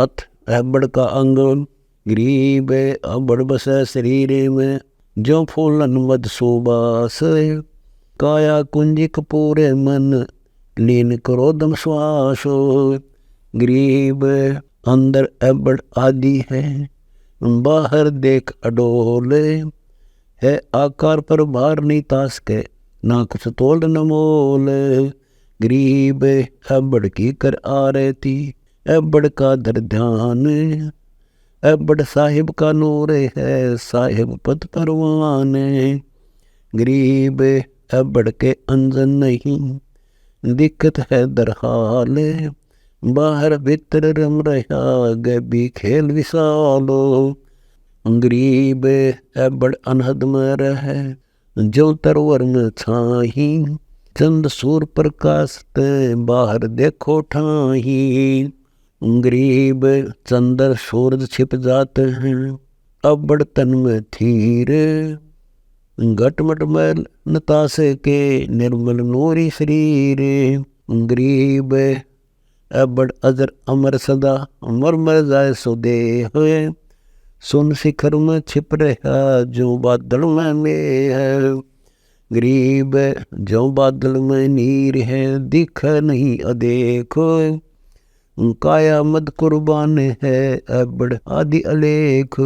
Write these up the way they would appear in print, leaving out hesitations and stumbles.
अथ अबड़ का अंग, गरीब अबड़ बसै शरीर में, जो फूलन मद सुबास, काया कुंजिक पूरे मन, लीन क्रोधम श्वास। गरीब अंदर अबड़ आदि है, बाहर देख अडोल, है आकार पर भार नहीं तास के, ना कुछ तोल न मोल। गरीब अबड़ की कर आ रहती, अबड़ का दर ध्यान, अबड़ साहिब का नूर है, साहिब पद परवान। गरीब अबड़ के अंजन नहीं, दिक्कत है दरहाल, बाहर भीतर रम रहा, गबी खेल विशालो। गरीब अबड़ अनहद में रहे, जो तरवर में छाही, चंद सूर प्रकाश ते बाहर देखो ठाही। गरीब चंदर सूरज छिप जाते हैं, अबड़ तन में थीर, घटमट मैल नतासे के, निर्मल नूरी शरीर। गरीब अबड़ अजर अमर सदा, मर मर जाए सो देह, सुन शिखर में छिप रहा, जो बादल में मेह है। गरीब जो बादल में नीर है, दिख नहीं अदेखो, काया मद कुर्बान है, अबड़ आदि अलेख।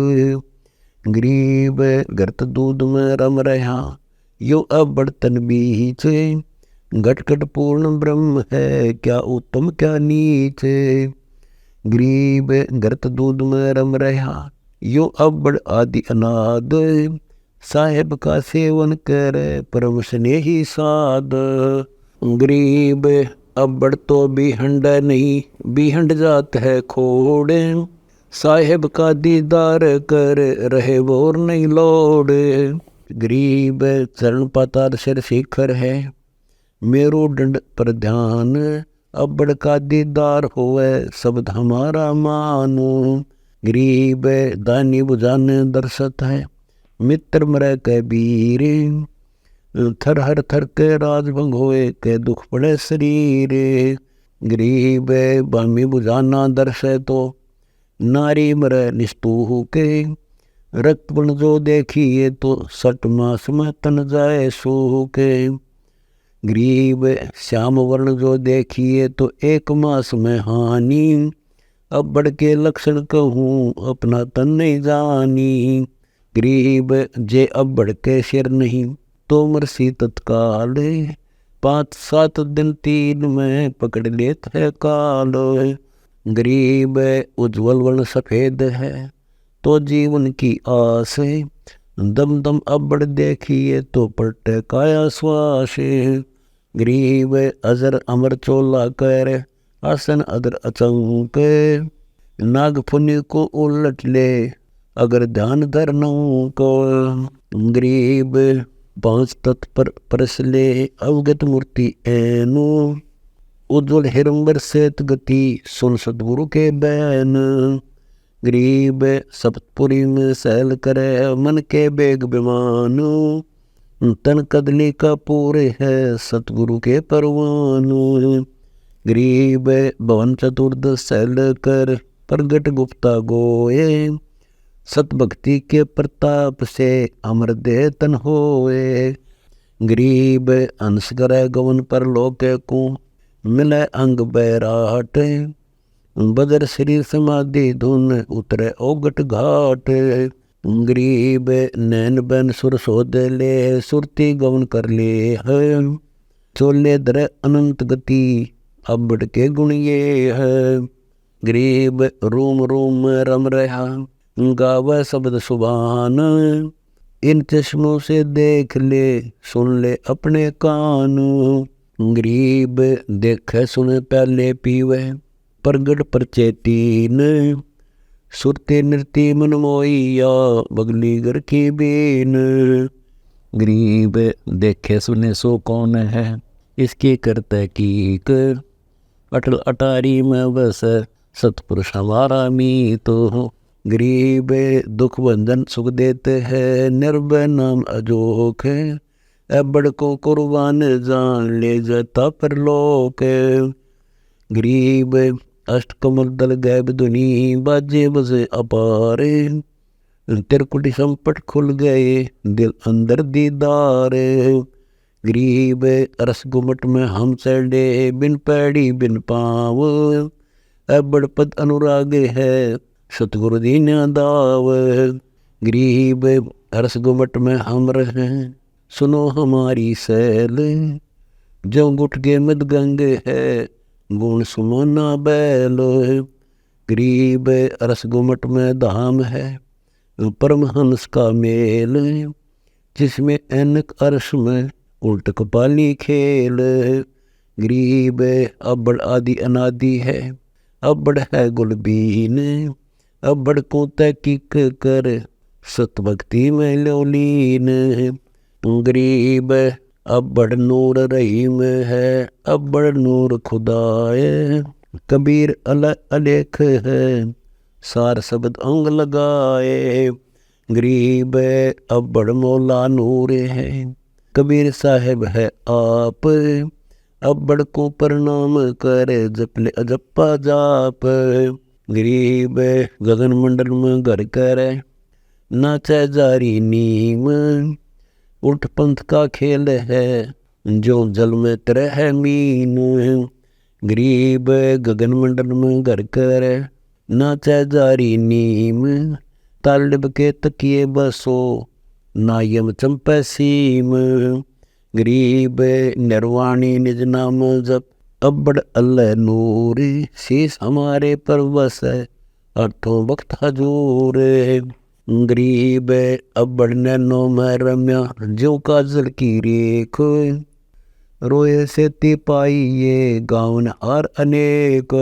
गरीब गर्त दूध में रम रहा, यो अबड़ तन बीच, घट घट पूर्ण ब्रह्म है, क्या उत्तम क्या नीच। गरीब गर्त दूध में रम रहा, यो अबड़ आदि अनाद, साहेब का सेवन करे, परम स्नेही साध। गरीब अबड़ तो बिहंड नहीं, बिहंड जात है खोड़े, साहेब का दीदार कर, रहे बोर नहीं लोड़। गरीब चरण पाताल सिर शिखर है, मेरो दंड पर ध्यान, अबड़ का दीदार होवे, शब्द हमारा मानो। गरीब दानी बुझान दर्शत है, मित्र मरे के वीर, थर हर थर के राजभंग होए, के दुख पड़े शरीर। गरीब बामी बुझाना दर्शे तो, नारी मरे निष्ठू के, रक्तपण जो देखिए तो, सट मास में तन जाए सूह के। गरीब श्याम वर्ण जो देखिए तो, एक मास में हानि, अबड़ के लक्षण कहूँ, अपना तन नहीं जानी। गरीब जे अबड़ के सिर नहीं, तो मरसी तत्काल, 5-7 दिन 3 में पकड़ लेत है काल। गरीब उज्ज्वल वर्ण सफेद है, तो जीवन की आस, दम दम अबड़ देखिए तो पलटे काया श्वास। गरीब अजर अमर चोला कर, आसन अदर अचंक, नागफुनि को उलट ले, अगर ध्यान धरनों को। गरीब 5 तत्पर परस ले, अवगत मूर्ति ऐनु, उज्ज्वल हिरंबर सेत गति, सुन सदगुरु के बैन। गरीब सप्तपुरी में सहल करे, मन के बेग विमान, तन कदली का पूरे है, सतगुरु के परवान। गरीब भवन चतुर्दश सहल कर, प्रगट गुप्ता गोए, सत भक्ति के प्रताप से, अमर देह तन होए। गरीब अंश करे गवन पर लोके को, मिले अंग बैराट, बदर शरीर समाधि धुन, उतरे ओगट घाट। गरीब नैन बैन सुर सोध ले, सुरती गवन कर ले है, चोले दर अनंत गति, अबड़ के गुण ये है। गरीब रूम रूम रम रहा, गावे शब्द सुभान, इन चश्मों से देख ले, सुन ले अपने कान। गरीब देखे सुने पहले पीवे, प्रगट परचेतीन, सुरते नृत्य मन मोइया, बगली घर की बीन। गरीब देखे सुने सो कौन है, इसकी करते कीक, अटल अटारी में बस, सतपुरुष हमारा मीत हो। गरीब दुख बंधन सुख देते हैं, निर्भय नाम अजोक, अबड़ को कुर्बान जान ले जाता परलोक। गरीब अष्ट कमल दल गैब धुनी बाजे बसे अपारे। त्रिकुटी संपट खुल गए दिल अंदर दीदार। गरीब रस गुमट में हम चढ़े बिन पैड़ी बिन पाव। अबड़ पद अनुराग है सतगुरु दीन दाव। गरीब रस गुमट में हम रहे सुनो हमारी सैल। जो गुट के मद गंग है गुण सुमोना बैल। गरीब रस गुमट में धाम है परमहंस का मेल। जिसमें ऐनक अर्श में उल्ट कपाली खेल। गरीब अबड़ आदि अनादि है अबड़ है गुलबीन। अबड़ को तहकीक कर सत भक्ति में लोलीन। गरीब अबड़ नूर रहीम है अबड़ नूर खुदाए। कबीर अलेख है सार शब्द अंग लगाए। गरीब अबड़ मौला नूर है कबीर साहेब है आप। अबड़ को प्रणाम कर जपले अजप्पा जाप। गरीब गगन मंडल में घर कर नाचे जारी नीम। उठ पंथ का खेल है जो जल में तरह मीन। गरीब गगन मंडल में घर कर नाचे जारी नीम। तालिब के तकिए बसो नायम चंपे सीम। गरीब निर्वाणी निज नाम जप अबड़ अल्लाह नूर। शीस हमारे पर बस है अर्थों वक्त हजूर। गरीब अबड़ नैनो में रम्या जो काजल की रेख। रोए से तिपाई ये गावन हार अनेक।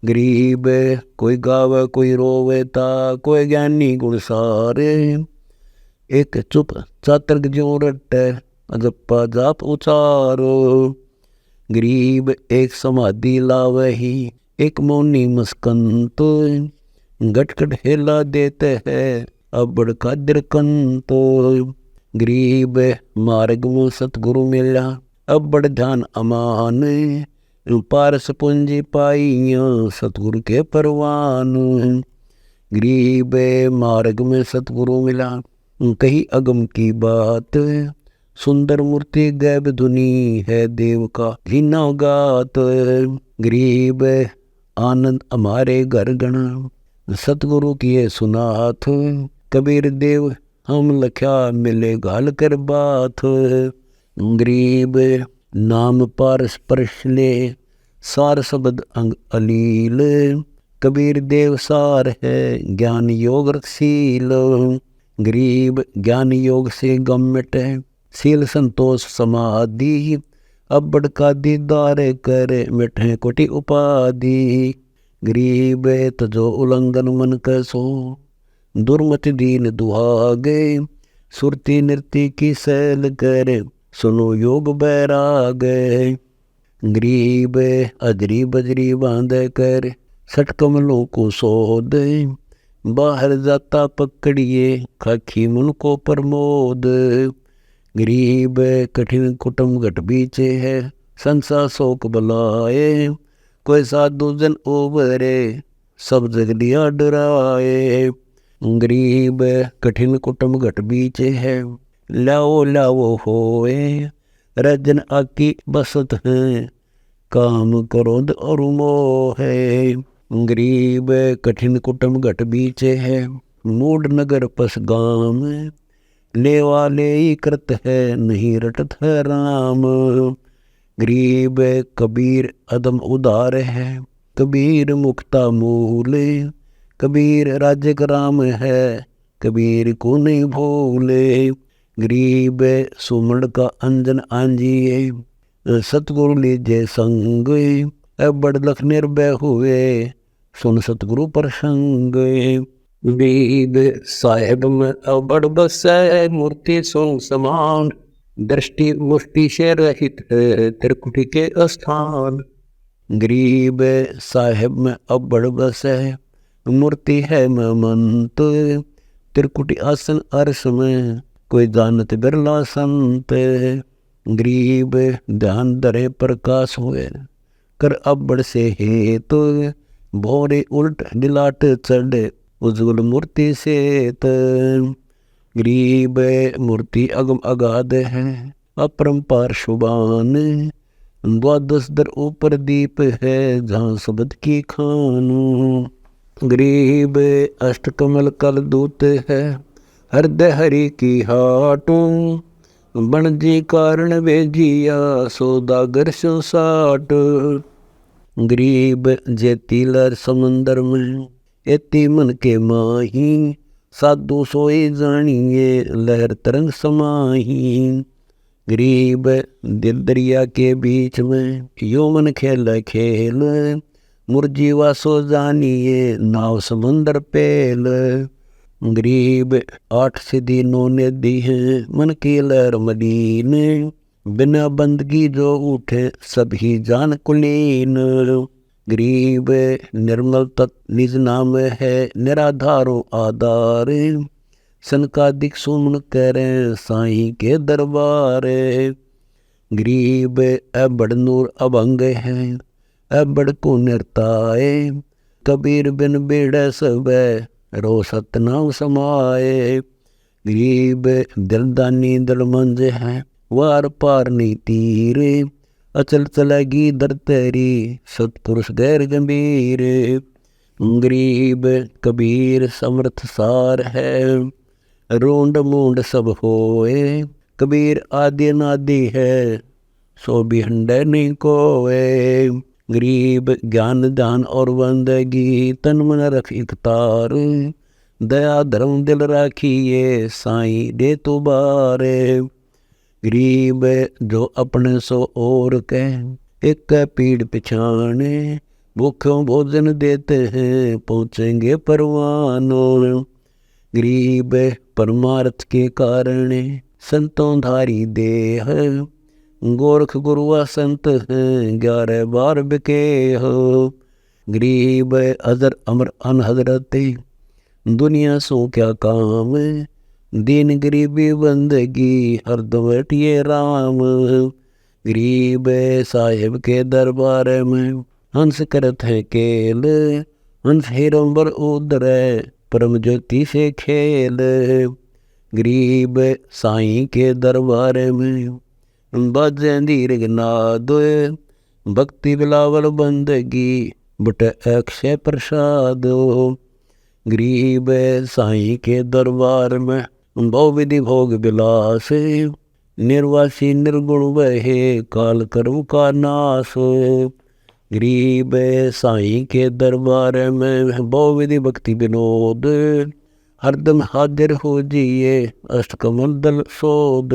गरीब कोई गावे कोई रोवे ता कोई ज्ञानी गुण सारे। एक चुप चातर्क ज्यों रटे अजप्पा जाप उचारो। गरीब एक समाधि लावे ही एक मौनी मस्कंत। गटगट हेला देते है अबड़ कादिर कंत। गरीब मार्ग में सतगुरु मिला अबड़ ध्यान अमान। पारस पूंजी पाइया सतगुरु के परवान। गरीब मार्ग में सतगुरु मिला कही अगम की बात। सुंदर मूर्ति गैब धुनी है देव का लीना गात। गरीब आनंद हमारे घर गणा सतगुरु किए सुनाथ। कबीर देव हम लख्या मिले घाल कर बात। गरीब नाम पारस परश ले सार शब्द अंग अलील। कबीर देव सार है ज्ञान योग रखशील। गरीब ज्ञान योग से गम मिटे शील संतोष समाधि। अबड़ का दीदार कर मिठे कोटि उपाधि। गरीब तजो उल्लंघन मन कसो दुर्मति दीन दुहागे। सुरती नृत्य की सैल कर सुनो योग बैराग। गरीब अजरी बजरी बांध कर सठ कमलों को सोद। बाहर जाता पकड़िए खाखी मन को प्रमोद। गरीब कठिन कुटुम घट बीचे है संसा शोक बलाए। कोई साधु जन ओबरे सब जग दिया डराए। गरीब कठिन कुटुम घट बीचे है लाओ लाओ होए। रजन आकी बसत है काम क्रोध और मोह है। गरीब कठिन कुटुम घट बीचे है मूड नगर पस गाम। ले वाले कृत है नहीं रटत है राम। गरीब कबीर अदम उदार है कबीर मुक्ता मूल। कबीर राज्य राम है कबीर को नहीं भूले। गरीब सुमण का अंजन आंजिए सतगुरु लीजे संग। अबड़ लख निर्भय हुए सुन सतगुरु प्रसंग। गरीब साहेब में अबड़ बसे मूर्ति सुन समान। दृष्टि मुष्टि से रहित है त्रिकुटी के स्थान। गरीब साहेब में अबड़ बसे मूर्ति है महमंत। त्रिकुटी आसन अर्श में कोई जानत बिरला संत। गरीब ध्यान धरे प्रकाश हुए कर अब्बड़ से हेत, भोरे उल्ट दिलाट चढ़ उज्ज्वल मूर्ति सेत। गरीब मूर्ति अगम अगाध है, अपरंपार शुभान, द्वादश दर ऊपर दीप है, जहाँ शब्द की खान। गरीब अष्टकमल कल दूत है, हृदय हरि की हाट, बनजी कारण वेजिया, सौदागर सो साठ। गरीब जेती लहर समुंदर में, एती मन के माही, साधु सोई जानिए, लहर तरंग समाही। गरीब दिल दरिया के बीच में, यो मन खेल खेल, मुरजी वासो जानिए, नाव समुंदर पेल। गरीब 8 सिद्धि 9 निधि हैं, मन की लहर मलीन, बिना बंदगी जो उठे सभी जान कुलीन। गरीब निर्मल तत्व निज नाम है, निराधारो आधार, सनकादिक सुमन करें साईं के दरबार। गरीब अबड़ नूर अभंग है, अबड़ को निर्ताए, कबीर बिन बेड़ सब रो सतनाम समाए। गरीब दिलदानी दिल मंज है, वार पार नहीं तीर, अचल चलेगी दर तेरी, सतपुरुष गैर गंभीर। गरीब कबीर समर्थ सार है, रोंड मूंड सब होए, कबीर आदि नादि है, सो भी हंडे नहीं कोए। गरीब ज्ञान दान और बंदगी, तन मन रख इकतार, दया धर्म दिल राखिए, साईं दे तो बारे। गरीब जो अपने सो और कह, एक पीड़ पिछाने, भूखों भोजन देते हैं, पहुँचेंगे परवानों। गरीब परमार्थ के कारण, संतों धारी देह, गोरख गुरुआ संत हैं, 11 बार बिके हो। गरीब अजर अमर अनहजरते, दुनिया सो क्या काम, दीन गरीबी बंदगी, हरदम बैठिए राम। गरीब साहिब के दरबार में, हंस करत है केल, हंस हिरंबर उदर, परम ज्योति से खेल। गरीब साईं के दरबार में, बाजें दीर्घ नाद, भक्ति बिलावल बंदगी, बट अक्षय प्रसाद। गरीब साईं के दरबार में, बहुविधि भोग विलास, निर्वासी निर्गुण बहे, काल कर्म का नाश। गरीब साईं के दरबार में, बहुविधि भक्ति विनोद, हरदम हाजिर हो जिए, अष्टकमल दल शोध।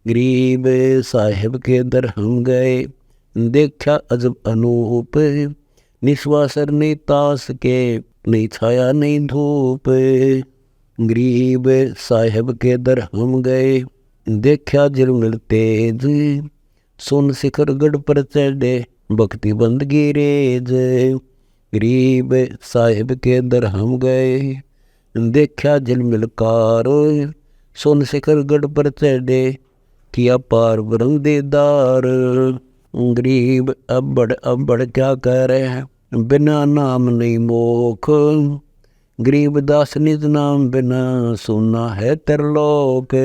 गरीब साहिब के दर हम गए, देखा अजब अनूप, निश्वासर नहीं तास के, नहीं छाया नहीं धूप। गरीब साहिब के दर हम गए, देखा झिलमिल तेज, सुन शिखर गढ़ पर चढ़े, भक्ति बंदगी रेज। गरीब साहिब के दर हम गए, देखा झिलमिल कार, सुन शिखर गढ़ पर चढ़े, किया पार ब्रह्म दीदार। गरीब अब्बड़ अब्बड़ क्या करे, बिना नाम नहीं मोख, गरीब दास निज नाम बिना, सुना है त्रिलोक।